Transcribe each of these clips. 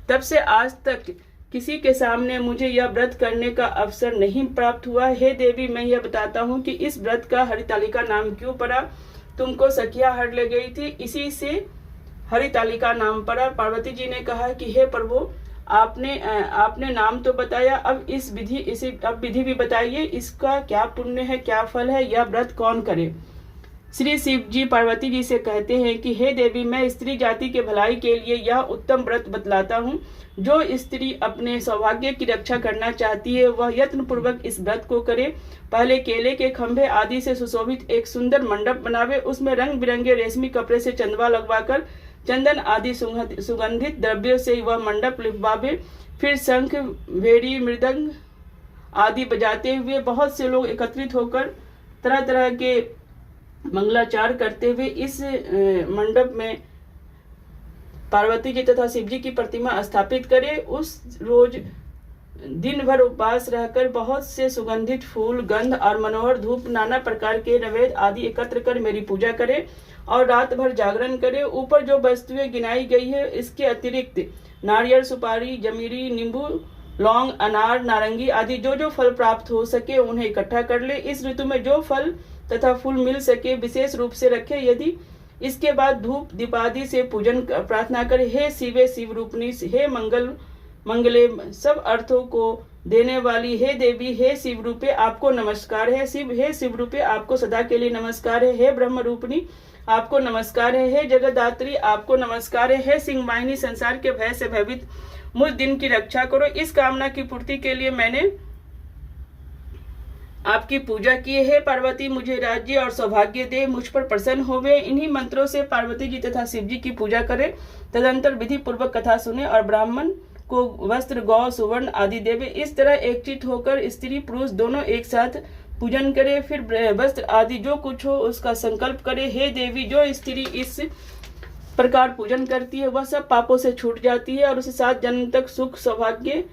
तब से आज तक किसी के सामने मुझे यह व्रत करने का अवसर नहीं प्राप्त हुआ। हे देवी, मैं यह बताता हूँ कि इस व्रत का हरितालिका नाम क्यों पड़ा। तुमको सखिया हर ले गई थी, इसी से हरितालिका नाम पड़ा। पार्वती जी ने कहा कि हे प्रभु, आपने नाम तो बताया, अब अब विधि भी बताइए, इसका क्या पुण्य है, क्या फल है, यह व्रत कौन करे। श्री शिव जी पार्वती जी से कहते हैं कि हे देवी, मैं स्त्री जाति के भलाई के लिए यह उत्तम व्रत बतलाता हूँ। जो स्त्री अपने सौभाग्य की रक्षा करना चाहती है वह यत्न पूर्वक इस व्रत को करे। पहले केले के खंभे आदि से सुशोभित एक सुंदर मंडप बनावे, उसमें रंग बिरंगे रेशमी कपड़े से चंदवा लगवाकर चंदन आदि सुगंधित द्रव्यों से वह मंडप लिपवावे। फिर शंख, भेड़ी, मृदंग आदि बजाते हुए बहुत से लोग एकत्रित होकर तरह तरह के मंगलाचार करते हुए इस मंडप में पार्वती जी तथा शिव जी की प्रतिमा स्थापित करे। उस रोज दिन भर उपवास रहकर बहुत से सुगंधित फूल, गंध और मनोहर धूप, नाना प्रकार के नैवेद्य आदि एकत्र कर मेरी पूजा करे और रात भर जागरण करे। ऊपर जो वस्तुएं गिनाई गई है, इसके अतिरिक्त नारियल, सुपारी, जमीरी, नींबू, लौंग, अनार, नारंगी आदि जो जो फल प्राप्त हो सके उन्हें इकट्ठा कर ले। इस ऋतु में जो फल तथा फूल मिल सके विशेष रूप से रखे। यदि इसके बाद धूप दीपादि से पूजन प्रार्थना करे। हे शिवे शिव रूपनी, हे मंगले सब अर्थों को देने वाली, हे देवी, हे शिव रूपे आपको नमस्कार है। हे शिव रूपे आपको सदा के लिए नमस्कार है। हे ब्रह्म रूपनी आपको नमस्कार है। हे जगदात्री आपको नमस्कार है। हे सिंह वाहिनी संसार के भय से भयभीत मुझ दिन की रक्षा करो। इस कामना की पूर्ति के लिए मैंने आपकी पूजा की है। पार्वती मुझे राज्य और सौभाग्य दे, मुझ पर प्रसन्न होवे। इन्हीं मंत्रों से पार्वती जी तथा शिव जी की पूजा करे। तदंतर विधि पूर्वक कथा सुने और ब्राह्मण को वस्त्र, गौ, सुवर्ण आदि देवे। इस तरह एकचित होकर स्त्री पुरुष दोनों एक साथ पूजन करे। फिर वस्त्र आदि जो कुछ हो उसका संकल्प करे। हे देवी, जो स्त्री इस प्रकार पूजन करती है वह सब पापों से छूट जाती है और उसे 7 जन्म तक सुख सौभाग्य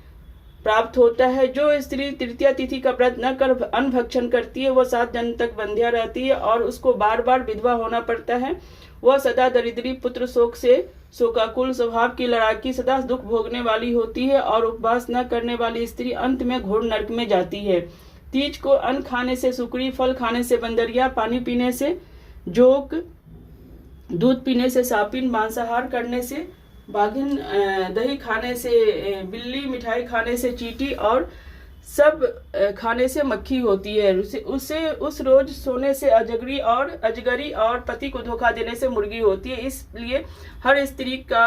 प्राप्त होता है। जो स्त्री तृतीया तिथि का व्रत न कर अन्न भक्षण करती है वह 7 जन्म तक बंध्या रहती है और उसको बार बार विधवा होना पड़ता है। वह सदा दरिद्री, पुत्र शोक से शोकाकुल, स्वभाव की लड़ाकी, सदा दुख भोगने वाली होती है और उपवास न करने वाली स्त्री अंत में घोर नरक में जाती है। तीज को अन्न खाने से सुकड़ी, फल खाने से बंदरिया, पानी पीने से जोक, दूध पीने से सापिन, मांसाहार करने से बाघिन, दही खाने से बिल्ली, मिठाई खाने से चींटी और सब खाने से मक्खी होती है। उस रोज सोने से अजगरी और पति को धोखा देने से मुर्गी होती है। इसलिए हर स्त्री का